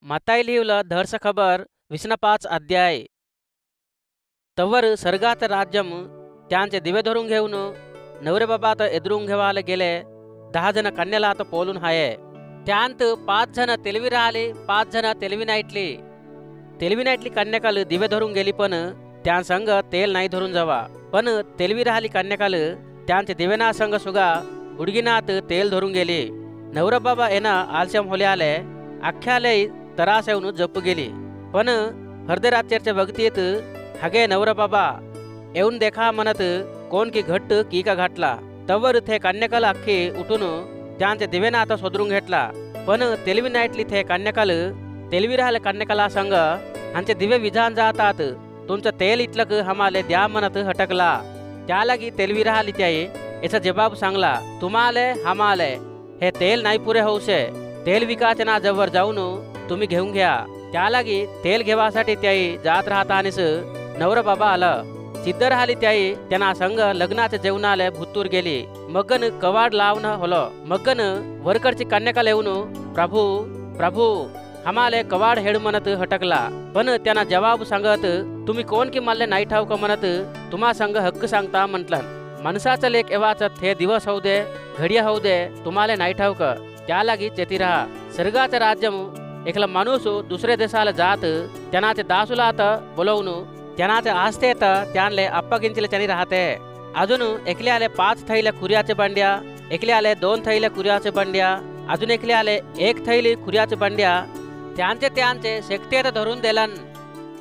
मताई लिहिवलं धडस खबर 25 अध्याय. तवर सर्गाचं राज्यम त्यांचे दिवे धरून घेऊन नवरे बाबा आता एदरून घेवायला गेले. 10 जण कन्याला आता पोलून हाये. त्यांत 5 जण तेलवी राहिले, 5 जण तेलवी नाईटली कन्याकाल दिवे धरून गेली, पण त्या संग तेल नाही धरून जावा. पण तेलवी राहिली कन्याकाल त्यांचे दिवेना संग सुगा उडगिनात तेल धरून गेली. नवरा बाबा येना आलस्याम होले आले, अख्ख्याले तरास येऊन जप गेली. पण हरदेरात्याच्या बघतीत हगे नवरा बाबा येऊन देखा म्हणत कोण की घट्ट की का घातला. तवर थे कन्याकाल अख्खी उठून त्यांचे दिवेना आता सोदरून घेतला. पण तेलवी नाईटली थे कन्याकाल तेलवी राहिले कन्याकाला संग आमचे दिवे विझान जातात, तुमचं तेल इतलक हमाले द्या म्हणत हटकला. त्यालागी तेलवी राहिली त्याई याचा जबाब सांगला, तुम्हाले हमाले हे तेल नाही पुरे होऊशे. तेल विकाचे ना जवळ जाऊन तुम्ही घेऊन घ्या. त्यालागी तेल घेवासाठी त्याई जात राहता आणिस नवरा बाबा आलं. सिद्ध राहिली त्याई त्यांना संग लग्नाचे जेवणाले भुत्तूर गेली. मगन कवाड लावणं होलं. मगन वरकडची कन्याकाल येऊन प्रभू प्रभू हमाले कवाड हेड म्हणत हटकला. पण त्यांना जवाब सांगत, तुम्ही कोण की मल्ले नाही ठाऊक म्हणत तुम्हा संग हक्क सांगता म्हटलं. माणसाचा लेख एवाच थे दिवस होऊ दे, घडिया होऊ दे, तुम्हाला नाही ठाऊक. त्यालागी चेती राहा. सर्गाचं राज्यम एकला माणूस दुसऱ्या देशाला जात त्यांनाचे दासूला आता बोलवून त्यांनाचे आस्ते तर त्यांले अप्पगिंचले त्यांनी राहते. अजून एकले आले 5 थैल्या खुऱ्याचे बंड्या, एकले आले 2 थैल्या खुऱ्याचे बंड्या, अजून एकले आले 1 थैली खुऱ्याचे बंड्या. त्यांचे शेकटेत धरून देलन.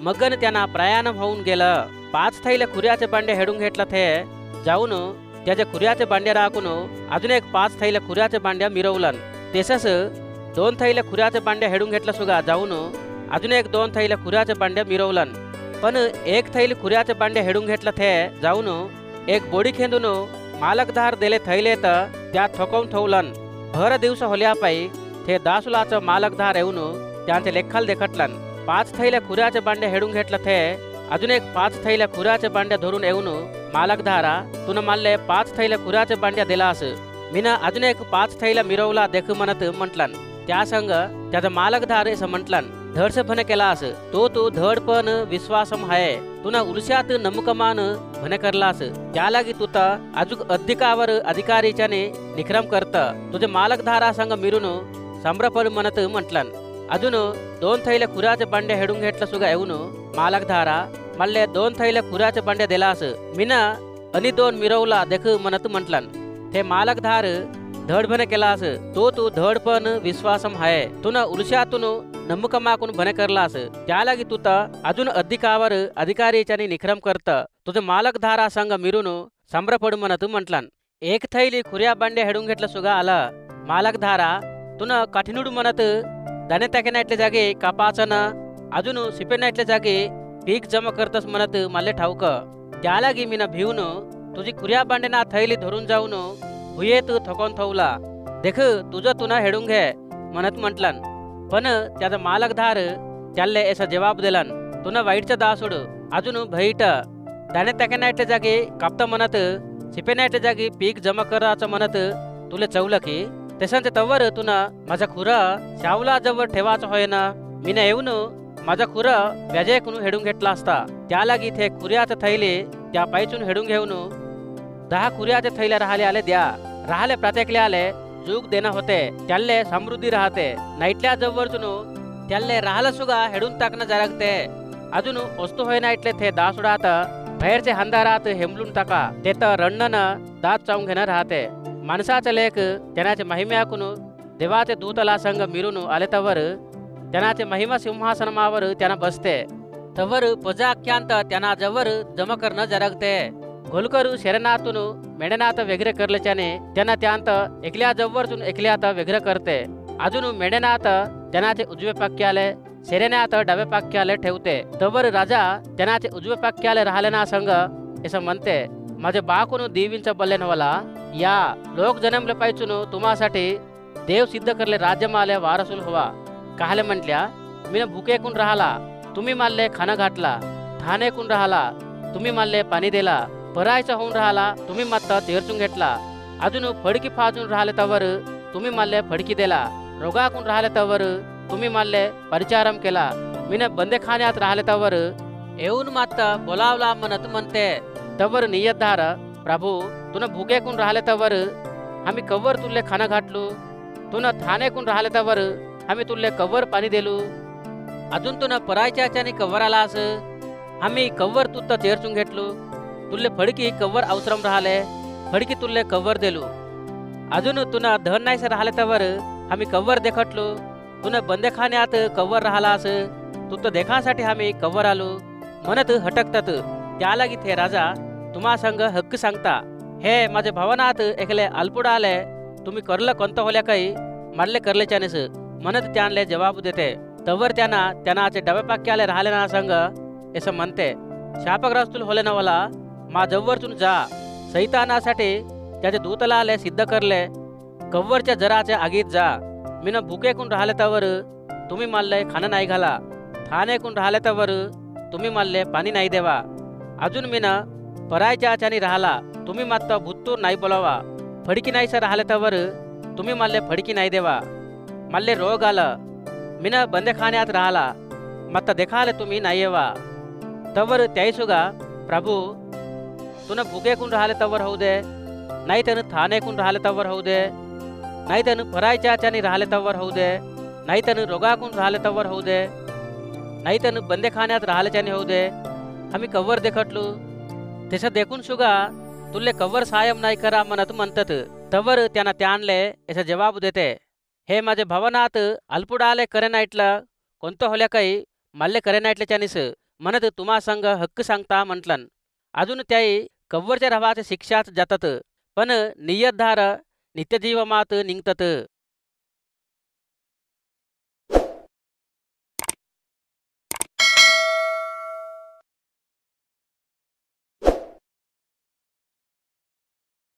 मगन त्यांना प्रयाण होऊन गेलं. 5 थैल्या खुऱ्याचे बंडे हेडून घेतलं. थे जाऊन त्याच्या खुऱ्याचे बांड्या राखून अजून एक 5 थैल्या खुऱ्याचे बांड्या मिरवलन. तेसस 2 थैल्या खुऱ्याचे बांड्या हेडून घेतलं सुगा जाऊन अजून एक 2 थैल्या खुऱ्याचे बांड्या मिरवलन. पण 1 थैली खुऱ्याचे बांड्या हेडून घेतलं. थे जाऊन एक बोडी खेंदून मालकधार दिले थैले तर त्यात ठोकवून ठेवलन. भर दिवस होल्यापायी थे दासुलाचं मालकधार येऊन त्यांचे लेखाल देखटलन. 5 थैल्या खुऱ्याचे बांड्या हेडून घेतलं. थे अजून एक 5 थैल्या खुऱ्याचे बांड्या धरून येऊन मालकधारा तुन माल्ले 5 थैल्या खुऱ्याचे बांड्या दिलास, मीना अजून एक 5 थैल्या मिरवला देख म्हणत म्हटलन. त्या संग त्याचा मालकधार असं म्हटलन, धडस भने केलास तो धड पण विश्वासम हाय, तुना उलशात नमकमान भने करलास. त्यालागी तू तर अजून अधिकावर अधिकारीच्याने निक्रम करत तुझे मालकधारा संग मिरून संभ्रपड म्हणत म्हटलन. अजून 2 थैल्या खुऱ्याचे बांड्या हेडून घेतलं सुगा येऊन मालकधारा मल्ले 2 थैल्या खुऱ्याचे बांड्या दिलास, मीना आणि 2 मिरवला देख म्हणत म्हटलन. ते मालकधार धडभने केलास तू धड पण विश्वासम हाय, तुना उलशातून नम्मकमाकून भने करलास. त्यालागी तू तर अजून अधिकावर अधिकारीच्याने निक्रम करत तुझे मालकधारा संग मिरून संभ्रपड म्हणत म्हटलन. 1 थैली खुऱ्या बांड्या हेडून घेतलं सुगा आला. मालकधारा तुन कठीणूड म्हणत दाणे टाकेनाटले जागे कापाचन अजून सिपेनाटले जागे पीक जमा करतस म्हणत मल्ले ठाऊक. त्यालागी मीना भिवून तुझी खुऱ्या बांडेना थैली धरून जाऊन हुयेत थोकून ठेवला. देख तुझं तुना हेडून घे म्हणत म्हटलन. पण त्याचा मालकधार त्याले असा जवाब दिलन, तुना वाईटचा दासोड अजून भैट दाणे टाकेनाटले जागे कापता म्हणत सिपेनाटले जागी पीक जमा करायचं म्हणत तुले चवलं की तसंच तवर तुना माझा खुरा शावला जवळ ठेवायचं होय ना. मीना येऊन माझा खुरा व्याजेकून हेडून घेतला असता. त्यालागी ते खुऱ्याचे थैले त्या पायचून हेडून घेऊन 10 खुऱ्याचे थैल्या राहिले आले द्या. राहिले प्रत्येकले आले जुग देणं होते, त्याले समृद्धी राहते. नाईटल्या जवळचून त्याले राहिलं सुगा हेडून टाकणं जरगते. अजून वस्तू होय नाईटले ते दासुडात बाहेरचे हंदारात हेमलून टाका, ते तर रण्णन दात चावून घेणं राहते. माणसाचा लेख त्यानाचे महिम्याकून देवाचे दूतला संग मिरून आले तवर त्यानाचे महिमा सिंहासनावर त्यांना बसते. तवर पजाख्यांत त्यांना जवळ जमा करणं जरगते. घोलकरू शरणातून मेढनात वेगळे करल्याच्याने त्यांना त्यांत एकल्या जवळतून एकल्यात वेगळं करते. अजून मेढनात त्यानाचे उजवे पाक्याले शरणात डावे पाक्याले ठेवते. तवर राजा त्यानाचे उजवे पाक्याले राहिले ना संग असं म्हणते, माझे बाकून देवींचा बल्लेन वाला या लोक जन्मले पाहिजून तुम्हासाठी देव सिद्ध करले राज्यमाले वारसूल हवा. काहले म्हटल्या, मी भुकेकून राहिला तुम्ही माल्ले खाणं घातला, ठाणेकून राहिला तुम्ही माल्ले पाणी दिला, परायचा होऊन राहिला तुम्ही मत्त तेरचून घेतला, अजून फडकी फाजून राहिले तवर तुम्ही माल्ले फडकी दिला, रोगाकून राहिले तवर तुम्ही माल्ले परिचारम केला. मीन बंदेखान्यात राहिले तवर येऊन मात बोलावला म्हणत म्हणते. तवर नियतधार, प्रभू तुन भुकेकून राहिले तवर आम्ही कव्वर तुल्ले खाना घातलू. तुन थानेकून राहिले तवर आम्ही तुल्ले कव्वर पाणी दिलू. अजून तुन परायच्यानी कव्वर आलास. आम्ही कव्वर तुत्त चेरचून घेतलू. तुल्ले फडकी कव्वर अवसरम राहिले, फडकी तुल्ले कव्वर दिलू. अजून तुन धन नाहीस राहिले तवर आम्ही कव्वर देखटलो. तुन बंदेखान्यात कव्वर राहिलास, तुत्त देखासाठी आम्ही कव्वर आलो म्हणत हटकतात. त्यालागी थे राजा तुम्हा संग हक्क सांगता. हे माझे भवनात एकले अल्पुड आले, तुम्ही करलं कोणतं होल्या काही मारले करलेच्यानेस म्हणत त्यांले जवाब देते. तवर त्यांनाचे डबे पाक्याले राहिले ना संग असं म्हणते. शापग्रस्तुल होले ना मला मा जवळचून जा. सैतानासाठी त्याचे दूतलाले सिद्ध करले. कव्वरच्या जराचे आगीत जा. मीन भुकेकून राहिले तवर तुम्ही मारले खाणं नाही घाला. ठाणेकून राहिले तवर तुम्ही मारले पाणी नाही देवा. अजून मीन परायच्यानी राहिला, तुम्ही मात्र भुत्तूर नाही बोलावा. फडकी नाहीस राहिले तवर तुम्ही मारले फडकी नाही देवा. मारले रोग आलं, मीन बंदेखान्यात राहिला, मात्र देखाले तुम्ही नाही येवा. तवर त्याईसुगा, प्रभू तुन भुकेकून राहिले तवर होऊ दे, नाही त्यानं थानेकून राहिले तवर होऊ दे, नाही त्यानं परायच्यानी राहिले तवर होऊ दे, नाही त्यानं रोगाकून राहिले तवर होऊ दे, नाही त्यानं बंदेखान्यात राहिल्याच्याने होऊ दे. आम्ही कव्वर देखटलो. तसं देखून सुगा तुले कव्वर सायम नाही करा म्हणत म्हणतात. तवर त्यांना त्यांले याचा जवाब देते. हे माझे भवनात अल्पुडाले करे नाईटलं कोणतं होल्या काही माल्ले करे नाईटल्याच्यानीस म्हणत तुम्हा संग हक्क सांगता म्हटलन. अजून त्याही कव्वरच्या रवाचे शिक्षाच जातात, पण नियतधार नित्यजीवमात निघतात.